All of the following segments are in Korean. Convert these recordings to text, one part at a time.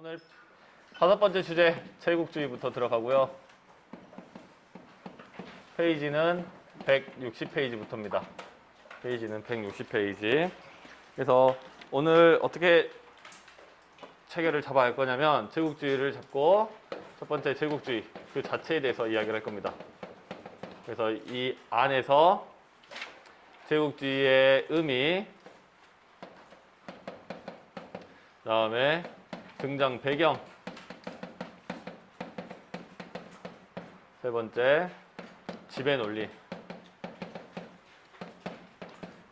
오늘 5번째 주제 제국주의부터 들어가고요. 페이지는 160페이지부터입니다. 페이지는 160페이지. 그래서 오늘 어떻게 체계를 잡아야 할 거냐면 제국주의를 잡고 첫 번째 제국주의 그 자체에 대해서 이야기를 할 겁니다. 그래서 이 안에서 제국주의의 의미, 그 다음에 등장 배경, 세 번째 지배 논리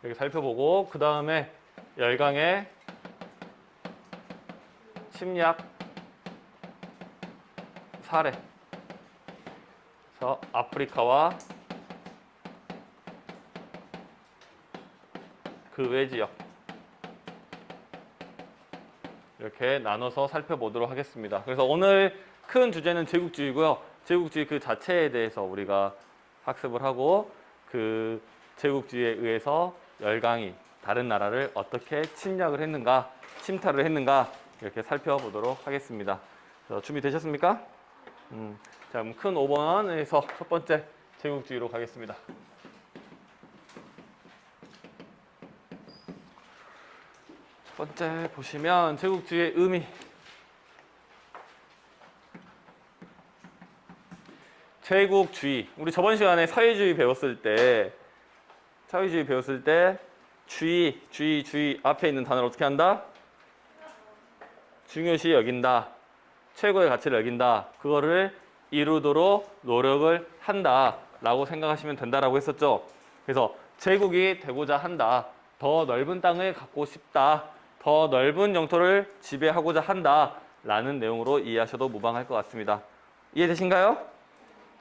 이렇게 살펴보고 그 다음에 열강의 침략 사례, 그래서 아프리카와 그 외 지역 이렇게 나눠서 살펴보도록 하겠습니다. 그래서 오늘 큰 주제는 제국주의고요. 제국주의 그 자체에 대해서 우리가 학습을 하고 그 제국주의에 의해서 열강이 다른 나라를 어떻게 침략을 했는가, 침탈을 했는가 이렇게 살펴보도록 하겠습니다. 준비되셨습니까? 자, 그럼 큰 5번에서 첫 번째 제국주의로 가겠습니다. 첫 번째 보시면 제국주의의 의미. 제국주의. 우리 저번 시간에 사회주의 배웠을 때 주의 앞에 있는 단어를 어떻게 한다? 중요시 여긴다. 최고의 가치를 여긴다. 그거를 이루도록 노력을 한다. 라고 생각하시면 된다라고 했었죠. 그래서 제국이 되고자 한다. 더 넓은 땅을 갖고 싶다. 더 넓은 영토를 지배하고자 한다. 라는 내용으로 이해하셔도 무방할 것 같습니다. 이해되신가요?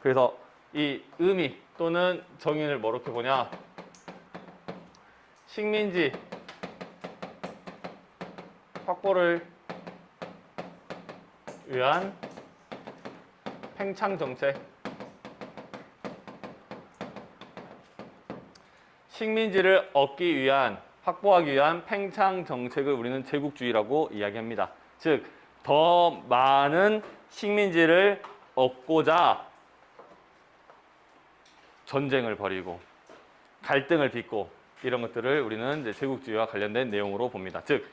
그래서 이 의미 또는 정의를 뭐렇게 보냐? 식민지 확보를 위한 팽창 정책. 식민지를 얻기 위한, 확보하기 위한 팽창 정책을 우리는 제국주의라고 이야기합니다. 즉, 더 많은 식민지를 얻고자 전쟁을 벌이고 갈등을 빚고 이런 것들을 우리는 이제 제국주의와 관련된 내용으로 봅니다. 즉,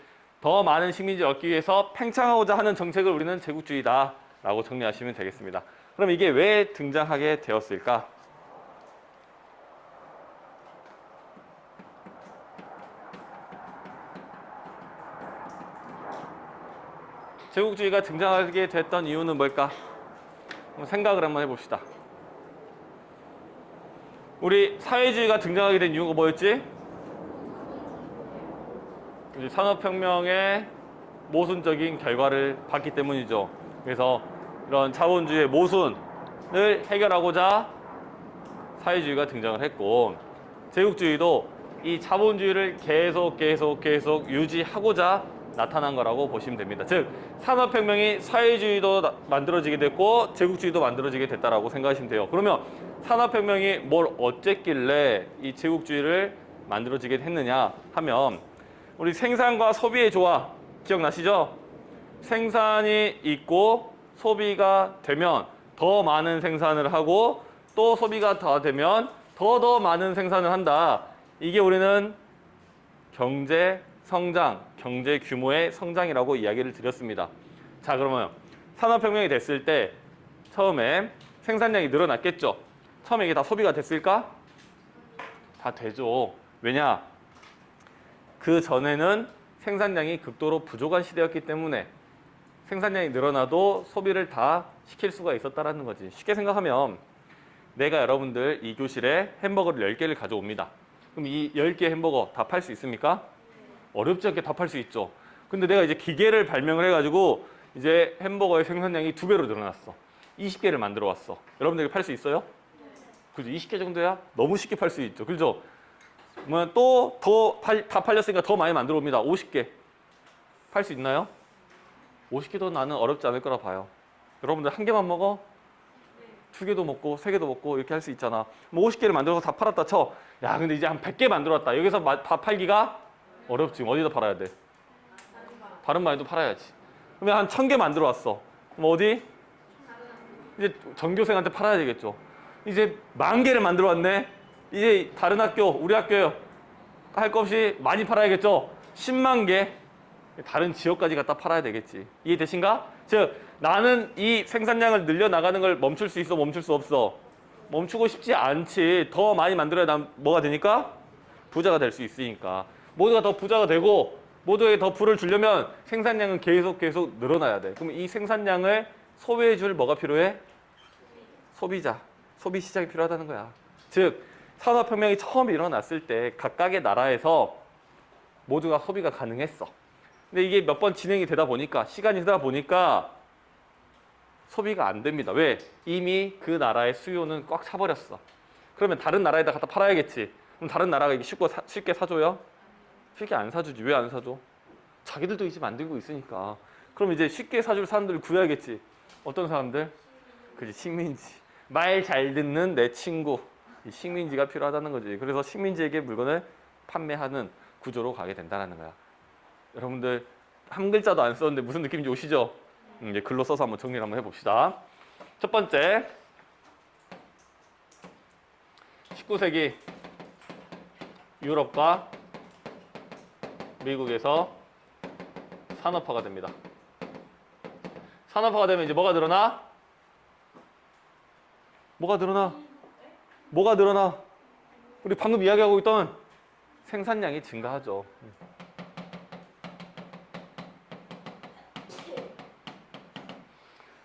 더 많은 식민지를 얻기 위해서 팽창하고자 하는 정책을 우리는 제국주의다라고 정리하시면 되겠습니다. 그럼 이게 왜 등장하게 되었을까? 제국주의가 등장하게 됐던 이유는 뭘까? 한번 생각을 한번 해봅시다. 우리 사회주의가 등장하게 된 이유가 뭐였지? 산업혁명의 모순적인 결과를 봤기 때문이죠. 그래서 이런 자본주의의 모순을 해결하고자 사회주의가 등장을 했고, 제국주의도 이 자본주의를 계속 유지하고자 나타난 거라고 보시면 됩니다. 즉, 산업혁명이 사회주의도 만들어지게 됐고 제국주의도 만들어지게 됐다라고 생각하시면 돼요. 그러면 산업혁명이 뭘 어쨌길래 이 제국주의를 만들어지게 했느냐 하면, 우리 생산과 소비의 조화 기억나시죠? 생산이 있고 소비가 되면 더 많은 생산을 하고 또 소비가 더 되면 더 많은 생산을 한다. 이게 우리는 경제 성장, 경제 규모의 성장이라고 이야기를 드렸습니다. 자, 그러면 산업혁명이 됐을 때 처음에 생산량이 늘어났겠죠? 처음에 이게 다 소비가 됐을까? 다 되죠. 왜냐? 그 전에는 생산량이 극도로 부족한 시대였기 때문에 생산량이 늘어나도 소비를 다 시킬 수가 있었다는 거지. 쉽게 생각하면 내가 여러분들 이 교실에 햄버거를 10개를 가져옵니다. 그럼 이 10개 햄버거 다 팔 수 있습니까? 어렵지 않게 다 팔 수 있죠. 근데 내가 이제 기계를 발명을 해가지고 이제 햄버거의 생산량이 2배로 늘어났어. 20개를 만들어 왔어. 여러분들이 팔 수 있어요? 그죠? 20개 정도야? 너무 쉽게 팔 수 있죠. 그죠? 또 다 팔렸으니까 더 많이 만들어 옵니다. 50개. 팔 수 있나요? 50개도 나는 어렵지 않을 거라 봐요. 여러분들 한 개만 먹어? 2개도 먹고 3개도 먹고 이렇게 할 수 있잖아. 50개를 만들어서 다 팔았다 쳐. 야, 근데 이제 한 100개 만들었다. 여기서 다 팔기가 어렵지. 어디다 팔아야 돼? 다른 마에도 팔아야지. 그러면 한 1000개 만들어 왔어. 그럼 어디? 이제 전교생한테 팔아야 되겠죠. 이제 10,000개를 만들어 왔네. 이제 다른 학교, 우리 학교 할 것 없이 많이 팔아야겠죠. 10만 개. 다른 지역까지 갖다 팔아야 되겠지. 이해되신가? 즉 나는 이 생산량을 늘려나가는 걸 멈출 수 있어, 멈출 수 없어? 멈추고 싶지 않지. 더 많이 만들어야 난 뭐가 되니까? 부자가 될 수 있으니까. 모두가 더 부자가 되고 모두에게 더 부를 주려면 생산량은 계속 늘어나야 돼. 그럼 이 생산량을 소비해 줄 뭐가 필요해? 소비자, 소비 시장이 필요하다는 거야. 즉 산업혁명이 처음 일어났을 때 각각의 나라에서 모두가 소비가 가능했어. 근데 이게 몇 번 진행이 되다 보니까 시간이 되다 보니까 소비가 안 됩니다. 왜? 이미 그 나라의 수요는 꽉 차버렸어. 그러면 다른 나라에다 갖다 팔아야겠지. 그럼 다른 나라가 이게 쉽게 사줘요? 쉽게 안 사주지. 왜 안 사줘? 자기들도 이제 만들고 있으니까. 그럼 이제 쉽게 사줄 사람들을 구해야겠지. 어떤 사람들? 그지, 식민지. 말 잘 듣는 내 친구. 이 식민지가 필요하다는 거지. 그래서 식민지에게 물건을 판매하는 구조로 가게 된다는 거야. 여러분들 한 글자도 안 썼는데 무슨 느낌인지 오시죠? 이제 글로 써서 한번 정리를 한번 해봅시다. 첫 번째, 19세기 유럽과 미국에서 산업화가 됩니다. 산업화가 되면 이제 뭐가 늘어나? 뭐가 늘어나? 뭐가 늘어나? 우리 방금 이야기하고 있던 생산량이 증가하죠.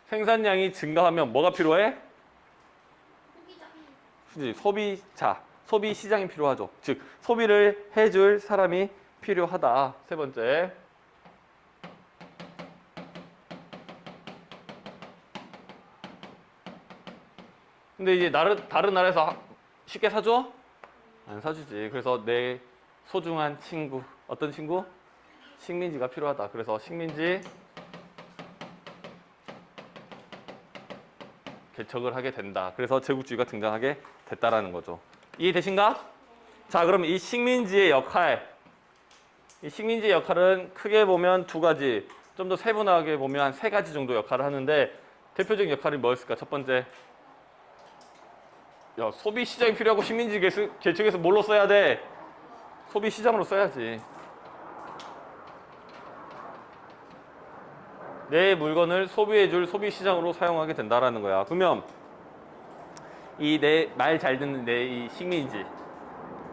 생산량이 증가하면 뭐가 필요해? 소비자, 소비 시장이 필요하죠. 즉 소비를 해줄 사람이 필요하다. 세 번째, 근데 이제 다른 나라에서 쉽게 사줘? 안 사주지. 그래서 내 소중한 친구, 어떤 친구? 식민지가 필요하다. 그래서 식민지 개척을 하게 된다. 그래서 제국주의가 등장하게 됐다라는 거죠. 이해되신가? 자, 그럼 이 식민지의 역할, 이 식민지의 역할은 크게 보면 두 가지, 좀 더 세분화하게 보면 한 세 가지 정도 역할을 하는데 대표적인 역할이 뭐였을까? 첫 번째, 야, 소비 시장이 필요하고 식민지 개척해서 뭘로 써야 돼? 소비 시장으로 써야지. 내 물건을 소비해줄 소비 시장으로 사용하게 된다라는 거야. 그러면 이 내 말 잘 듣는 내 이 식민지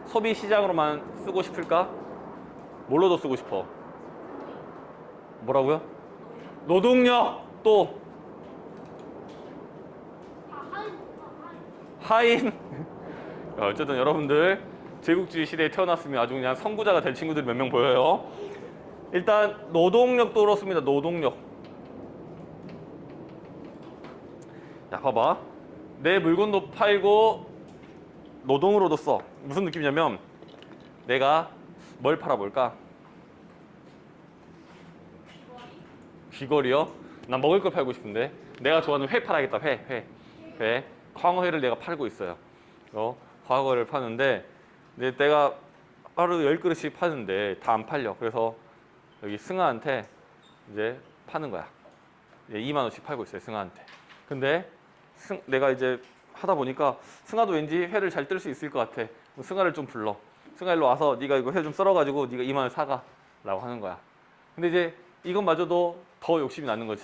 소비 시장으로만 쓰고 싶을까? 뭘로도 쓰고 싶어? 뭐라고요? 노동력 또 하인. 어쨌든 여러분들 제국주의 시대에 태어났으면 아주 그냥 선구자가 될 친구들이 몇 명 보여요. 일단 노동력도 그렇습니다. 노동력. 야, 봐봐. 내 물건도 팔고 노동으로도 써. 무슨 느낌이냐면 내가 뭘 팔아볼까? 귀걸이요? 난 먹을 걸 팔고 싶은데 내가 좋아하는 회 팔아야겠다. 회. 광어회를 내가 팔고 있어요. 광어회를 파는데 내가 하루 10그릇씩 파는데 다 안 팔려. 그래서 여기 승아한테 이제 파는 거야. 2만 원씩 팔고 있어요. 승아한테. 근데 내가 이제 하다 보니까 승아도 왠지 회를 잘 뜰 수 있을 것 같아. 승아를 좀 불러. 승아 일로 와서 네가 이거 회 좀 썰어가지고 네가 2만 원 사가 라고 하는 거야. 근데 이제 이것마저도 더 욕심이 나는 거지.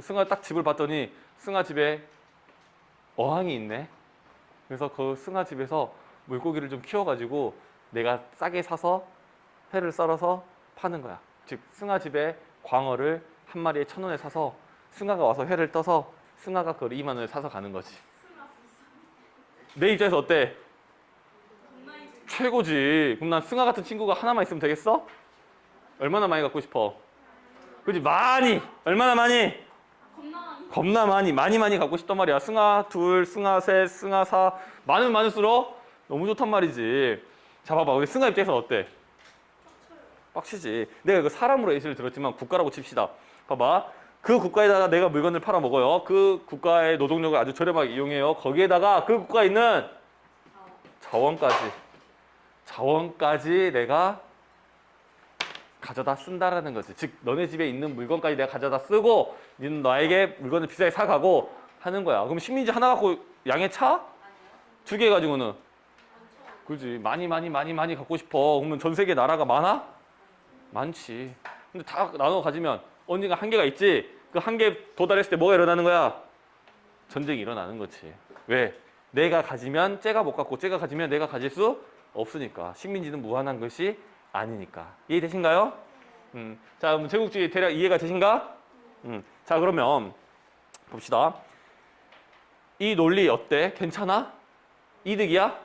승아 딱 집을 봤더니 승아 집에 어항이 있네. 그래서 그 승아 집에서 물고기를 좀 키워가지고 내가 싸게 사서 회를 썰어서 파는 거야. 즉 승아 집에 광어를 한 마리에 1,000원에 사서 승아가 와서 회를 떠서 승아가 그걸 2만 원에 사서 가는 거지. 내 입장에서 어때? 최고지. 그럼 난 승아 같은 친구가 하나만 있으면 되겠어? 얼마나 많이 갖고 싶어? 그지? 많이! 얼마나 많이? 겁나 많이. 많이 갖고 싶단 말이야. 승아 둘, 승아 셋, 승아 사. 많으면 많을수록 너무 좋단 말이지. 자, 봐봐. 우리 승아 입장에서 어때? 빡치지. 내가 그 사람으로 예시를 들었지만 국가라고 칩시다. 봐봐. 그 국가에다가 내가 물건을 팔아먹어요. 그 국가의 노동력을 아주 저렴하게 이용해요. 거기에다가 그 국가에 있는 자원까지 내가 가져다 쓴다라는 거지. 즉 너네 집에 있는 물건까지 내가 가져다 쓰고 니는 나에게 물건을 비싸게 사가고 하는 거야. 그럼 식민지 하나 갖고 양에 차? 두 개 가지고는 그렇지. 많이 갖고 싶어. 그러면 전 세계 나라가 많아? 많지. 근데 다 나눠 가지면 언젠가 한계가 있지. 그 한계 도달했을 때 뭐가 일어나는 거야? 전쟁이 일어나는 거지. 왜? 내가 가지면 쟤가 못 갖고 쟤가 가지면 내가 가질 수 없으니까. 식민지는 무한한 것이 아니니까. 이해되신가요? 자, 그럼 제국주의 대략 이해가 되신가? 자, 그러면 봅시다. 이 논리 어때? 괜찮아? 이득이야?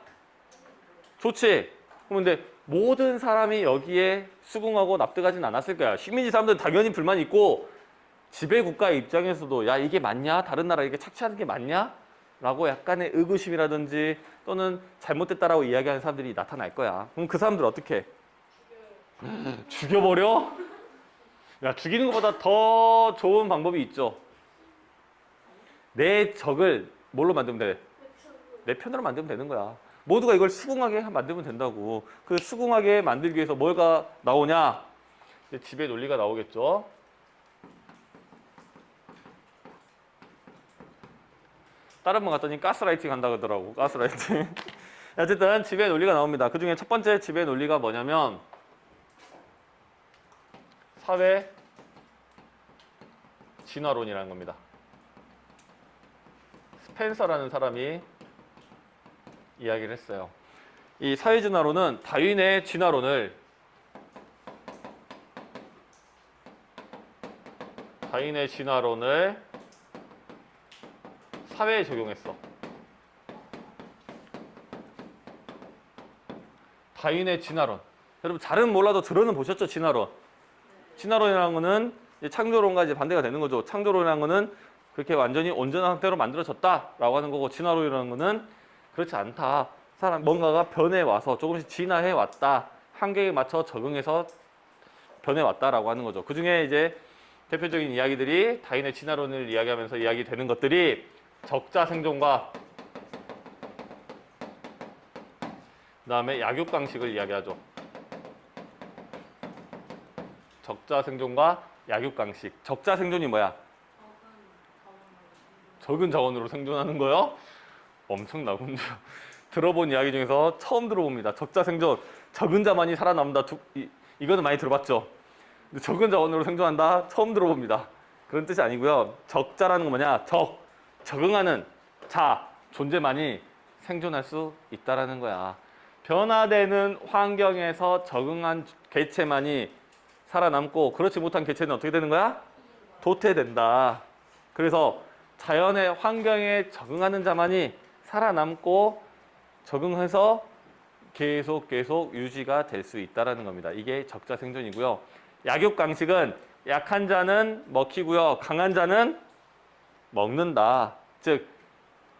좋지? 그런데 모든 사람이 여기에 수긍하고 납득하진 않았을 거야. 식민지 사람들은 당연히 불만이 있고 지배국가의 입장에서도 야 이게 맞냐? 다른 나라 이렇게 착취하는 게 맞냐? 라고 약간의 의구심이라든지 또는 잘못됐다라고 이야기하는 사람들이 나타날 거야. 그럼 그 사람들 어떻게 해? 죽여버려? 야, 죽이는 것보다 더 좋은 방법이 있죠. 내 적을 뭘로 만들면 돼? 내 편으로 만들면 되는 거야. 모두가 이걸 수긍하게 만들면 된다고. 그 수긍하게 만들기 위해서 뭐가 나오냐? 이제 지배 논리가 나오겠죠. 다른 분 갔더니 가스라이팅 한다 그러더라고. 가스라이팅. 어쨌든 지배 논리가 나옵니다. 그 중에 첫 번째 지배 논리가 뭐냐면 사회 진화론이라는 겁니다. 스펜서라는 사람이 이야기를 했어요. 이 사회 진화론은 다윈의 진화론을 사회에 적용했어. 다윈의 진화론. 여러분 잘은 몰라도 들어는 보셨죠? 진화론. 진화론이라는 거는 이제 창조론과 이제 반대가 되는 거죠. 창조론이라는 거는 그렇게 완전히 온전한 상태로 만들어졌다라고 하는 거고, 진화론이라는 거는 그렇지 않다. 사람 뭔가가 변해 와서 조금씩 진화해 왔다. 한계에 맞춰 적응해서 변해 왔다라고 하는 거죠. 그 중에 이제 대표적인 이야기들이 다윈의 진화론을 이야기하면서 이야기되는 것들이 적자 생존과 그다음에 약육강식을 이야기하죠. 적자 생존과 약육강식. 적자 생존이 뭐야? 적은 자원으로 생존하는 거요? 엄청나군요. 들어본 이야기 중에서 처음 들어봅니다. 적자 생존. 적은 자만이 살아남는다. 이거는 많이 들어봤죠? 근데 적은 자원으로 생존한다? 처음 들어봅니다. 그런 뜻이 아니고요. 적자라는 건 뭐냐? 적응하는 자, 존재만이 생존할 수 있다라는 거야. 변화되는 환경에서 적응한 개체만이 살아남고 그렇지 못한 개체는 어떻게 되는 거야? 도태된다. 그래서 자연의 환경에 적응하는 자만이 살아남고 적응해서 계속 유지가 될 수 있다는 겁니다. 이게 적자 생존이고요. 약육강식은 약한 자는 먹히고요. 강한 자는 먹는다. 즉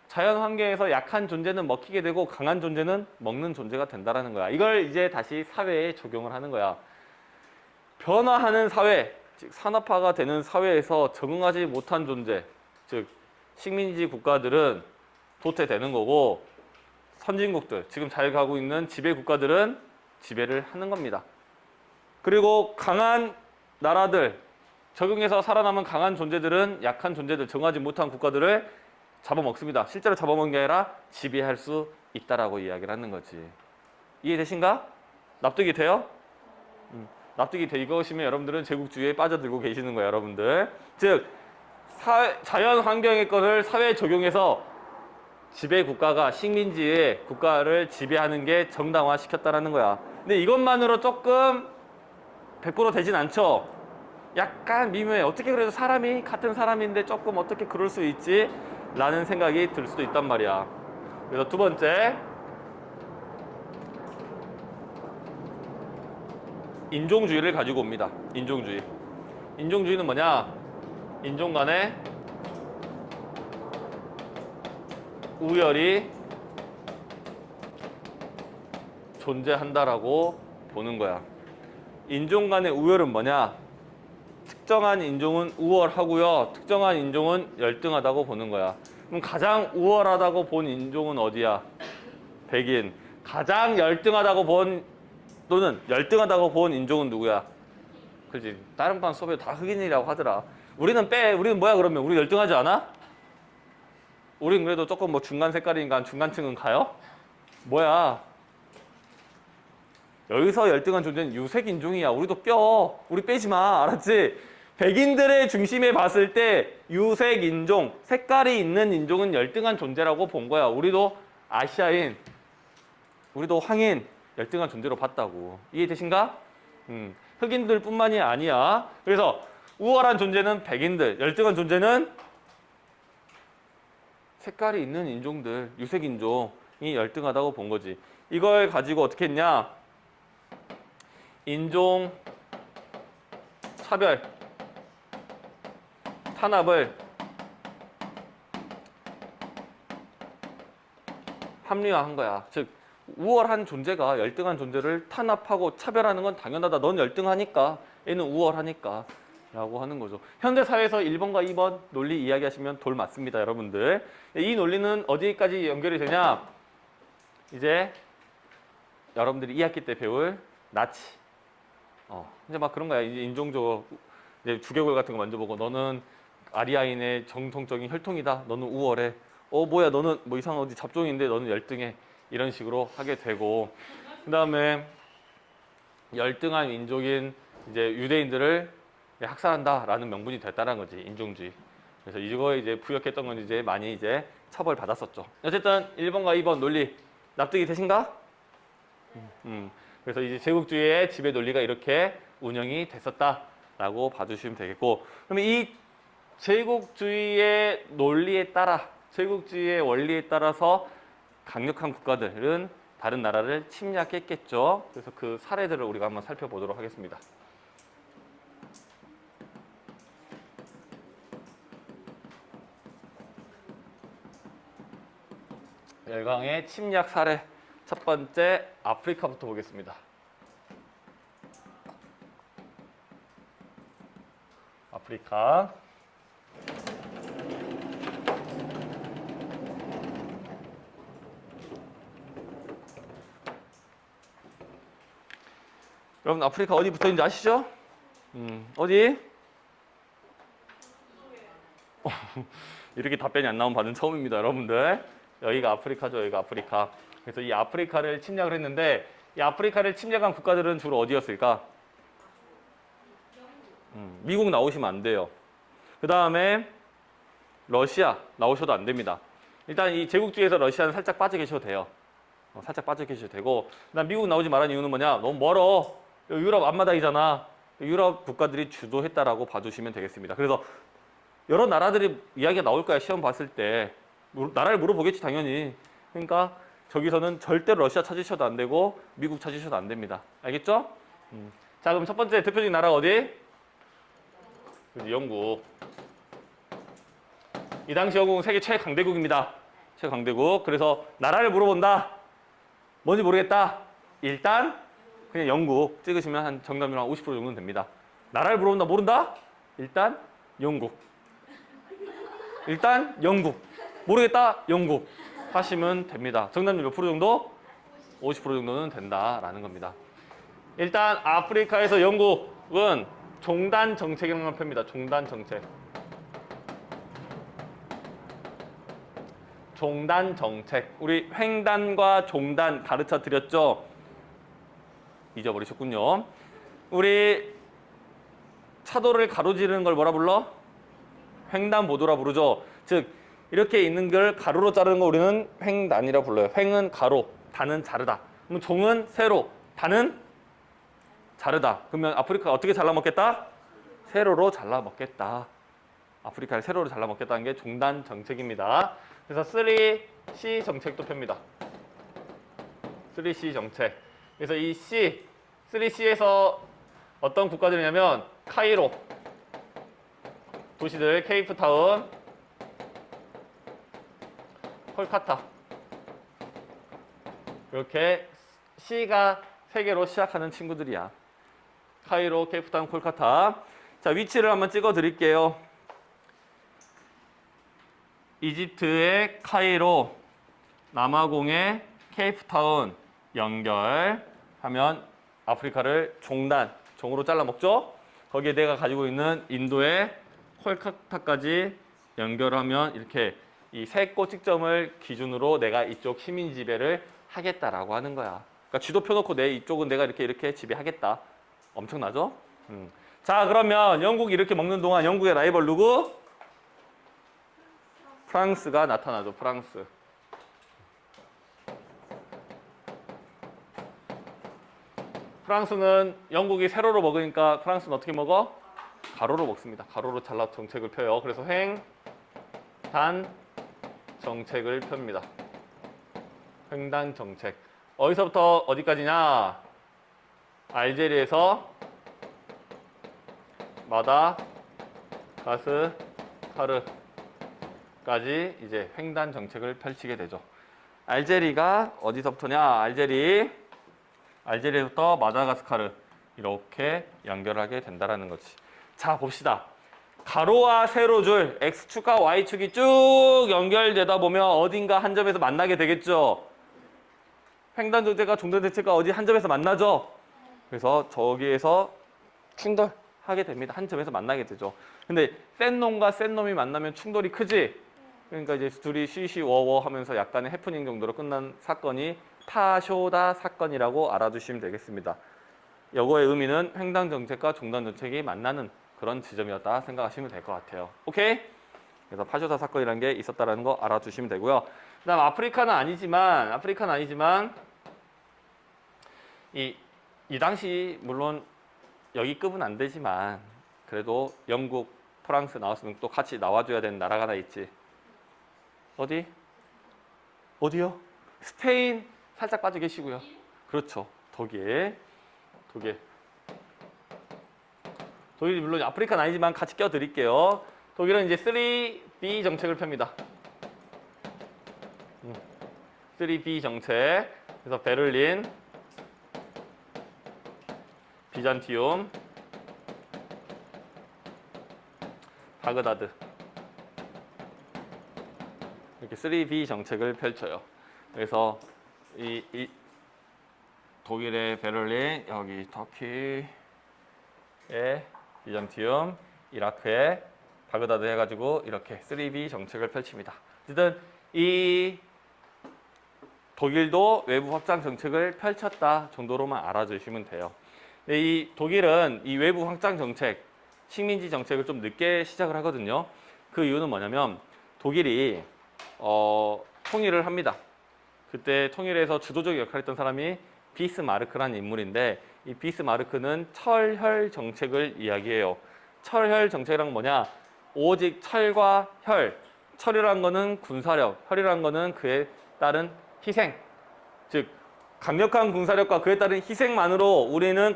자연 환경에서 약한 존재는 먹히게 되고 강한 존재는 먹는 존재가 된다는 거야. 이걸 이제 다시 사회에 적용을 하는 거야. 변화하는 사회, 즉 산업화가 되는 사회에서 적응하지 못한 존재, 즉 식민지 국가들은 도태되는 거고 선진국들, 지금 잘 가고 있는 지배 국가들은 지배를 하는 겁니다. 그리고 강한 나라들, 적응해서 살아남은 강한 존재들은 약한 존재들, 적응하지 못한 국가들을 잡아먹습니다. 실제로 잡아먹는 게 아니라 지배할 수 있다라고 이야기를 하는 거지. 이해되신가? 납득이 돼요? 납득이 되시면 여러분들은 제국주의에 빠져들고 계시는 거예요, 여러분들. 즉 자연 환경의 것을 사회에 적용해서 지배 국가가 식민지의 국가를 지배하는 게 정당화 시켰다라는 거야. 근데 이것만으로 조금 100% 되진 않죠. 약간 미묘해. 어떻게 그래도 사람이 같은 사람인데 조금 어떻게 그럴 수 있지? 라는 생각이 들 수도 있단 말이야. 그래서 두 번째, 인종주의를 가지고 옵니다. 인종주의. 인종주의는 뭐냐? 인종 간의 우열이 존재한다라고 보는 거야. 인종 간의 우열은 뭐냐? 특정한 인종은 우월하고요. 특정한 인종은 열등하다고 보는 거야. 그럼 가장 우월하다고 본 인종은 어디야? 백인. 가장 열등하다고 본 또는 열등하다고 본 인종은 누구야? 그지? 다른 반 수업에 다 흑인이라고 하더라. 우리는 뭐야 그러면? 우리 열등하지 않아? 우린 그래도 조금 뭐 중간 색깔이니까 중간층은 가요? 뭐야? 여기서 열등한 존재는 유색 인종이야. 우리도 껴. 우리 빼지 마. 알았지? 백인들의 중심에 봤을 때 유색 인종, 색깔이 있는 인종은 열등한 존재라고 본 거야. 우리도 아시아인, 우리도 황인 열등한 존재로 봤다고. 이해되신가? 흑인들뿐만이 아니야. 그래서 우월한 존재는 백인들, 열등한 존재는 색깔이 있는 인종들, 유색 인종이 열등하다고 본 거지. 이걸 가지고 어떻게 했냐? 인종 차별 탄압을 합리화한 거야. 즉 우월한 존재가 열등한 존재를 탄압하고 차별하는 건 당연하다. 넌 열등하니까 얘는 우월하니까 라고 하는 거죠. 현대 사회에서 1번과 2번 논리 이야기하시면 돌 맞습니다, 여러분들. 이 논리는 어디까지 연결이 되냐? 이제 여러분들이 2학기 때 배울 나치. 이제 막 그런 거야. 이제 인종적 이제 두개골 같은 거 만져보고 너는 아리아인의 정통적인 혈통이다. 너는 우월해. 뭐야 너는 뭐 이상한 어디 잡종인데 너는 열등해. 이런 식으로 하게 되고, 그 다음에 열등한 민족인 이제 유대인들을 학살한다라는 명분이 됐다는 거지, 인종주의. 그래서 이거에 이제 부역했던 건 이제 많이 이제 처벌받았었죠. 어쨌든 1번과 2번 논리 납득이 되신가? 그래서 이제 제국주의의 지배 논리가 이렇게 운영이 됐었다라고 봐주시면 되겠고, 그러면 이 제국주의의 논리에 따라, 제국주의의 원리에 따라서 강력한 국가들은 다른 나라를 침략했겠죠. 그래서 그 사례들을 우리가 한번 살펴보도록 하겠습니다. 열강의 침략 사례 첫 번째 아프리카부터 보겠습니다. 아프리카. 여러분 아프리카 어디 붙어 있는지 아시죠? 어디? 이렇게 답변이 안 나온 반은 처음입니다, 여러분들. 여기가 아프리카죠, 여기가 아프리카. 그래서 이 아프리카를 침략을 했는데, 이 아프리카를 침략한 국가들은 주로 어디였을까? 미국 나오시면 안 돼요. 그 다음에 러시아 나오셔도 안 됩니다. 일단 이 제국주의에서 러시아는 살짝 빠져 계셔도 돼요. 살짝 빠져 계셔도 되고, 난 미국 나오지 말라는 이유는 뭐냐? 너무 멀어. 유럽 앞마당이잖아. 유럽 국가들이 주도했다라고 봐주시면 되겠습니다. 그래서 여러 나라들이 이야기가 나올 거야, 시험 봤을 때. 나라를 물어보겠지, 당연히. 그러니까 저기서는 절대로 러시아 찾으셔도 안 되고 미국 찾으셔도 안 됩니다. 알겠죠? 자, 그럼 첫 번째 대표적인 나라가 어디? 영국. 이 당시 영국은 세계 최강대국입니다. 최강대국. 그래서 나라를 물어본다. 뭔지 모르겠다. 일단 그냥 영국 찍으시면 한 정답률 한 50% 정도는 됩니다. 나라를 물어본다. 모른다? 일단 영국. 일단 영국. 모르겠다. 영국. 하시면 됩니다. 정답률 몇 프로 정도? 50% 정도는 된다라는 겁니다. 일단 아프리카에서 영국은 종단 정책이라는 걸 펴니다. 종단 정책. 종단 정책. 우리 횡단과 종단 가르쳐 드렸죠? 잊어버리셨군요. 우리 차도를 가로지르는 걸 뭐라 불러? 횡단보도라 부르죠. 즉 이렇게 있는 걸 가로로 자르는 거 우리는 횡단이라 불러요. 횡은 가로, 단은 자르다. 그럼 종은 세로, 단은 자르다. 그러면 아프리카 어떻게 잘라먹겠다? 세로로 잘라먹겠다. 아프리카를 세로로 잘라먹겠다는 게 종단 정책입니다. 그래서 3C 정책도 펴니다. 3C 정책. 그래서 이 3C에서 어떤 국가들이냐면 카이로, 도시들 케이프타운, 콜카타. 이렇게 C가 3개로 시작하는 친구들이야. 카이로, 케이프타운, 콜카타. 자, 위치를 한번 찍어 드릴게요. 이집트의 카이로, 남아공의 케이프타운 연결하면 아프리카를 종으로 잘라 먹죠. 거기에 내가 가지고 있는 인도의 콜카타까지 연결하면 이렇게 이 세 꼬칙점을 기준으로 내가 이쪽 식민 지배를 하겠다라고 하는 거야. 그러니까 쥐도 펴놓고 내 이쪽은 내가 이렇게 지배하겠다. 엄청나죠? 자, 그러면 영국이 이렇게 먹는 동안 영국의 라이벌 누구? 프랑스가 나타나죠. 프랑스. 프랑스는 영국이 세로로 먹으니까 프랑스는 어떻게 먹어? 가로로 먹습니다. 가로로 잘라 정책을 펴요. 그래서 횡, 단 정책을 펴니다. 횡단 정책. 어디서부터 어디까지냐? 알제리에서 마다가스카르까지 이제 횡단 정책을 펼치게 되죠. 알제리가 어디서부터냐? 알제리부터 마다가스카르 이렇게 연결하게 된다라는 거지. 자, 봅시다. 가로와 세로줄 X축과 Y축이 쭉 연결되다 보면 어딘가 한 점에서 만나게 되겠죠. 횡단 정책과 종단 정책과 어디 한 점에서 만나죠. 그래서 저기에서 충돌하게 됩니다. 한 점에서 만나게 되죠. 근데 센 놈과 센 놈이 만나면 충돌이 크지. 그러니까 이제 둘이 쉬쉬워워 하면서 약간의 해프닝 정도로 끝난 사건이 타쇼다 사건이라고 알아두시면 되겠습니다. 요거의 의미는 횡단 정책과 종단 정책이 만나는 그런 지점이었다 생각하시면 될 것 같아요. 오케이? 그래서 파쇼다 사건이라는 게 있었다라는 거 알아두시면 되고요. 그다음 아프리카는 아니지만 이 당시 물론 여기급은 안 되지만 그래도 영국, 프랑스 나왔으면 또 같이 나와줘야 되는 나라가 하나 있지. 어디? 어디요? 스페인 살짝 빠져 계시고요. 그렇죠. 독일. 독일이 물론 아프리카는 아니지만 같이 껴드릴게요. 독일은 이제 3B 정책을 펴니다. 3B 정책. 그래서 베를린, 비잔티움, 바그다드. 이렇게 3B 정책을 펼쳐요. 그래서 이 독일의 베를린, 여기 터키의 비잔티움, 이라크의 바그다드 해가지고 이렇게 3B 정책을 펼칩니다. 어쨌든 이 독일도 외부 확장 정책을 펼쳤다 정도로만 알아주시면 돼요. 근데 이 독일은 이 외부 확장 정책, 식민지 정책을 좀 늦게 시작을 하거든요. 그 이유는 뭐냐면 독일이 통일을 합니다. 그때 통일에서 주도적 역할을 했던 사람이 비스마르크라는 인물인데 이 비스마르크는 철혈 정책을 이야기해요. 철혈 정책이란 뭐냐? 오직 철과 혈. 철이란 거는 군사력, 혈이란 거는 그에 따른 희생. 즉 강력한 군사력과 그에 따른 희생만으로 우리는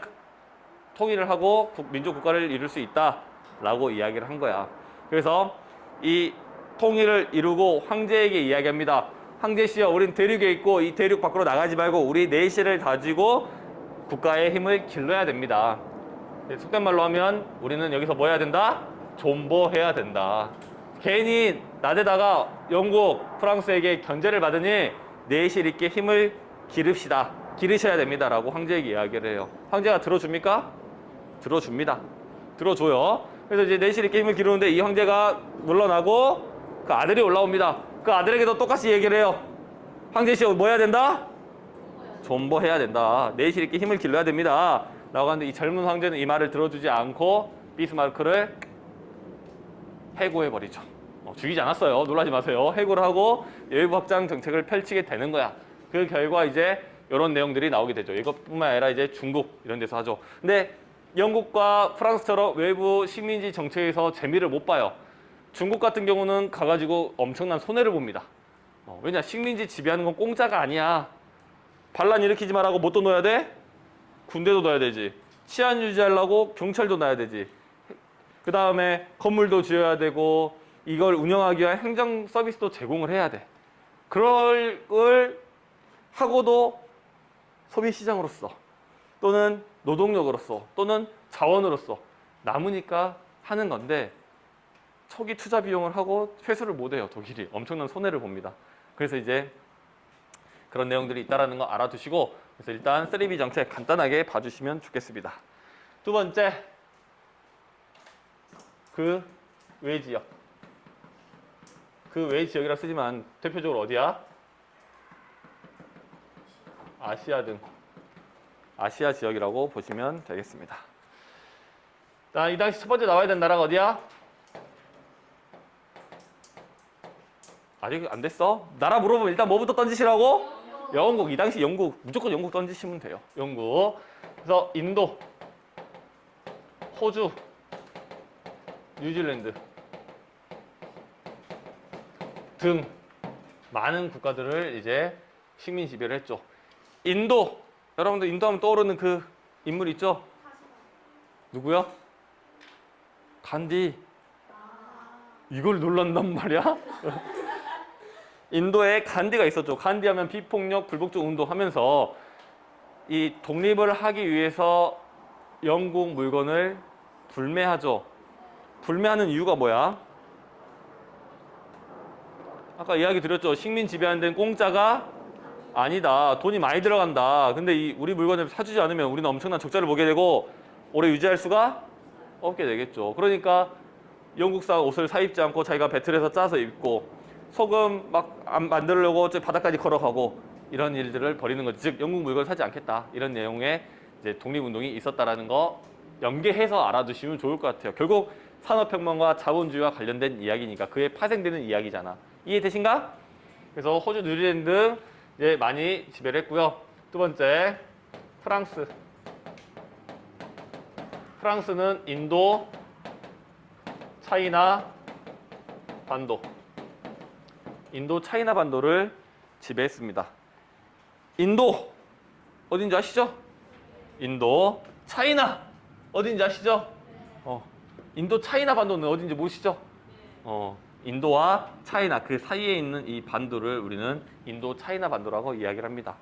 통일을 하고 민족 국가를 이룰 수 있다라고 이야기를 한 거야. 그래서 이 통일을 이루고 황제에게 이야기합니다. 황제 씨여, 우린 대륙에 있고 이 대륙 밖으로 나가지 말고 우리 내실을 다지고 국가의 힘을 길러야 됩니다. 속된 말로 하면 우리는 여기서 뭐 해야 된다? 존버해야 된다. 괜히 나대다가 영국, 프랑스에게 견제를 받으니 내실 있게 힘을 기르셔야 됩니다. 라고 황제에게 이야기를 해요. 황제가 들어줍니까? 들어줍니다. 들어줘요. 그래서 이제 내실 있게 힘을 기르는데 이 황제가 물러나고 그 아들이 올라옵니다. 그 아들에게도 똑같이 얘기를 해요. 황제씨 뭐 해야 된다? 존버해야 된다. 내실 있게 힘을 길러야 됩니다. 라고 하는데 이 젊은 황제는 이 말을 들어주지 않고 비스마르크를 해고해버리죠. 죽이지 않았어요. 놀라지 마세요. 해고를 하고 외부 확장 정책을 펼치게 되는 거야. 그 결과 이제 이런 내용들이 나오게 되죠. 이것뿐만 아니라 이제 중국 이런 데서 하죠. 근데 영국과 프랑스처럼 외부 식민지 정책에서 재미를 못 봐요. 중국 같은 경우는 가가지고 엄청난 손해를 봅니다. 왜냐? 식민지 지배하는 건 공짜가 아니야. 반란 일으키지 말라고 뭣도 넣어야 돼? 군대도 넣어야 되지. 치안 유지하려고 경찰도 넣어야 되지. 그 다음에 건물도 지어야 되고 이걸 운영하기 위한 행정 서비스도 제공을 해야 돼. 그럴 걸 하고도 소비시장으로서 또는 노동력으로서 또는 자원으로서 남으니까 하는 건데 초기 투자 비용을 하고 회수를 못해요. 독일이 엄청난 손해를 봅니다. 그래서 이제 그런 내용들이 있다는 거 알아두시고 그래서 일단 3B 정책 간단하게 봐주시면 좋겠습니다. 두 번째 그 외 지역. 그 외 지역이라 쓰지만 대표적으로 어디야? 아시아 등. 아시아 지역이라고 보시면 되겠습니다. 자, 이 당시 첫 번째 나와야 되는 나라가 어디야? 아직 안 됐어? 나라 물어보면 일단 뭐부터 던지시라고? 영국. 이 당시 영국. 무조건 영국 던지시면 돼요. 영국. 그래서 인도, 호주, 뉴질랜드 등 많은 국가들을 이제 식민 지배를 했죠. 인도. 여러분들 인도 하면 떠오르는 그 인물 있죠? 누구요? 간디. 이걸 놀란단 말이야? 인도에 간디가 있었죠. 간디 하면 비폭력, 불복종 운동하면서 이 독립을 하기 위해서 영국 물건을 불매하죠. 불매하는 이유가 뭐야? 아까 이야기 드렸죠. 식민 지배하는 데는 공짜가 아니다. 돈이 많이 들어간다. 근데 우리 물건을 사주지 않으면 우리는 엄청난 적자를 보게 되고 오래 유지할 수가 없게 되겠죠. 그러니까 영국산 옷을 사입지 않고 자기가 배틀에서 짜서 입고 소금 막 만들려고 저 바닥까지 걸어가고 이런 일들을 벌이는 거지. 즉 영국 물건을 사지 않겠다. 이런 내용의 이제 독립운동이 있었다라는 거 연계해서 알아두시면 좋을 것 같아요. 결국 산업혁명과 자본주의와 관련된 이야기니까 그에 파생되는 이야기잖아. 이해되신가? 그래서 호주, 뉴질랜드 이제 많이 지배를 했고요. 두 번째, 프랑스. 프랑스는 인도, 차이나 반도. 인도, 차이나 반도를 지배했습니다. 인도 어딘지 아시죠? 인도, 차이나 어딘지 아시죠? 인도, 차이나 반도는 어딘지 모르시죠? 인도와 차이나 그 사이에 있는 이 반도를 우리는 인도, 차이나 반도라고 이야기를 합니다.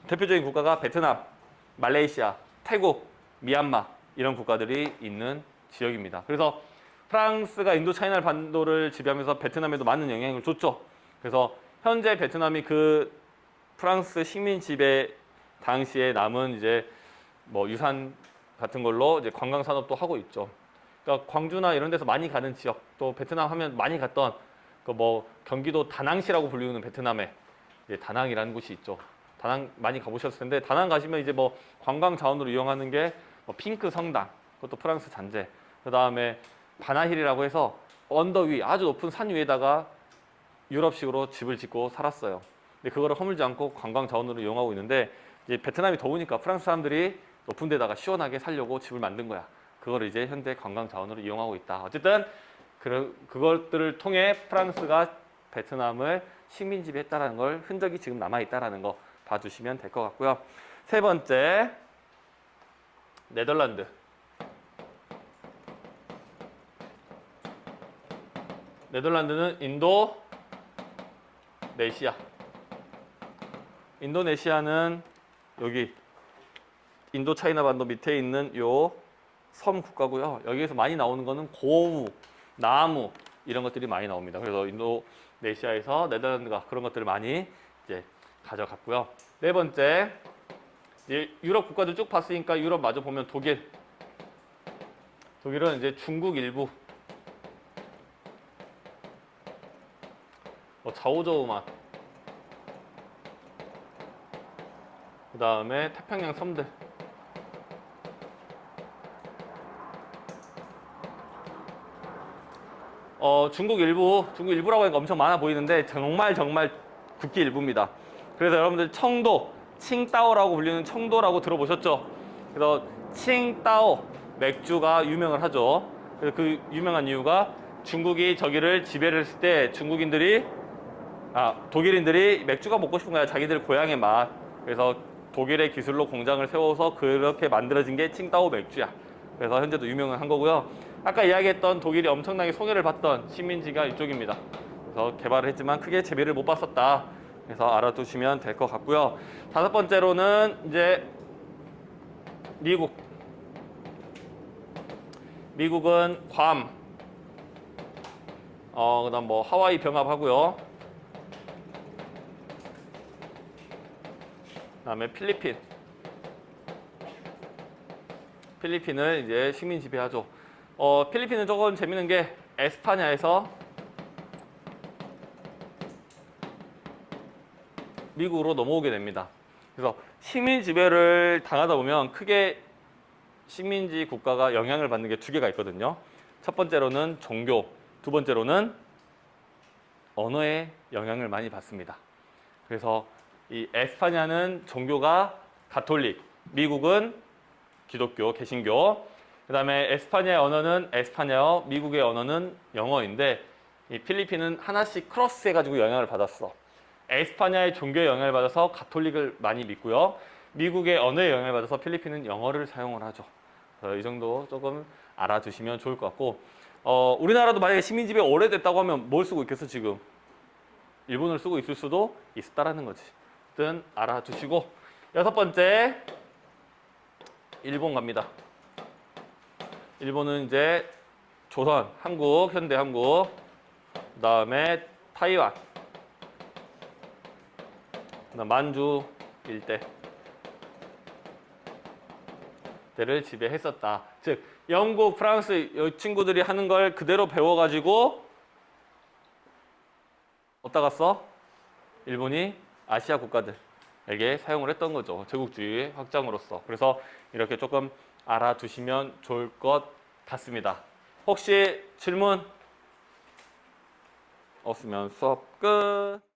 대표적인 국가가 베트남, 말레이시아, 태국, 미얀마 이런 국가들이 있는 지역입니다. 그래서 프랑스가 인도, 차이나 반도를 지배하면서 베트남에도 많은 영향을 줬죠. 그래서 현재 베트남이 그 프랑스 식민 지배 당시에 남은 이제 뭐 유산 같은 걸로 이제 관광 산업도 하고 있죠. 그러니까 광주나 이런 데서 많이 가는 지역, 또 베트남 하면 많이 갔던 그 뭐 경기도 다낭시라고 불리우는 베트남에 이제 다낭이라는 곳이 있죠. 다낭 많이 가보셨을 텐데 다낭 가시면 이제 뭐 관광 자원으로 이용하는 게 뭐 핑크 성당, 그것도 프랑스 잔재. 그 다음에 바나힐이라고 해서 언덕 위 아주 높은 산 위에다가 유럽식으로 집을 짓고 살았어요. 근데 그거를 허물지 않고 관광 자원으로 이용하고 있는데 이제 베트남이 더우니까 프랑스 사람들이 높은 데다가 시원하게 살려고 집을 만든 거야. 그거를 이제 현대 관광 자원으로 이용하고 있다. 어쨌든 그것들을 통해 프랑스가 베트남을 식민 지배했다라는 걸 흔적이 지금 남아 있다라는 거 봐주시면 될 것 같고요. 세 번째, 네덜란드. 네덜란드는 인도네시아. 인도네시아는 여기 인도 차이나 반도 밑에 있는 요 섬 국가고요. 여기에서 많이 나오는 거는 고무, 나무 이런 것들이 많이 나옵니다. 그래서 인도네시아에서 네덜란드가 그런 것들을 많이 이제 가져갔고요. 네 번째, 이제 유럽 국가들 쭉 봤으니까 유럽 마저 보면 독일. 독일은 이제 중국 일부, 좌우저우만, 그 다음에 태평양 섬들. 중국 일부라고 하니까 엄청 많아 보이는데 정말 극히 일부입니다. 그래서 여러분들 청도, 칭따오라고 불리는 청도라고 들어보셨죠? 그래서 칭따오 맥주가 유명을 하죠. 그래서 그 유명한 이유가 중국이 저기를 지배를 했을 때 독일인들이 맥주가 먹고 싶은 거야. 자기들 고향의 맛. 그래서 독일의 기술로 공장을 세워서 그렇게 만들어진 게 칭따오 맥주야. 그래서 현재도 유명한 거고요. 아까 이야기했던 독일이 엄청나게 손해를 봤던 식민지가 이쪽입니다. 그래서 개발을 했지만 크게 재미를 못 봤었다. 그래서 알아두시면 될 것 같고요. 다섯 번째로는 이제 미국. 미국은 괌, 그다음 뭐 하와이 병합하고요. 그다음에 필리핀을 이제 식민 지배하죠. 필리핀은 조금 재밌는 게 에스파냐에서 미국으로 넘어오게 됩니다. 그래서 식민 지배를 당하다 보면 크게 식민지 국가가 영향을 받는 게 두 개가 있거든요. 첫 번째로는 종교, 두 번째로는 언어의 영향을 많이 받습니다. 그래서 이 에스파냐는 종교가 가톨릭, 미국은 기독교, 개신교. 그다음에 에스파냐의 언어는 에스파냐어, 미국의 언어는 영어인데 이 필리핀은 하나씩 크로스해가지고 영향을 받았어. 에스파냐의 종교의 영향을 받아서 가톨릭을 많이 믿고요. 미국의 언어의 영향을 받아서 필리핀은 영어를 사용을 하죠. 이 정도 조금 알아두시면 좋을 것 같고, 우리나라도 만약에 식민지배 오래됐다고 하면 뭘 쓰고 있겠어 지금? 일본을 쓰고 있을 수도 있다라는 거지. 아무튼 알아두시고, 여섯 번째 일본 갑니다. 일본은 이제 조선, 한국, 현대 한국, 그 다음에 타이완, 만주 일대 를 지배했었다. 즉 영국, 프랑스 이 친구들이 하는 걸 그대로 배워가지고 어디다 갔어? 일본이 아시아 국가들에게 사용을 했던 거죠. 제국주의 확장으로서. 그래서 이렇게 조금 알아두시면 좋을 것 같습니다. 혹시 질문 없으면 수업 끝.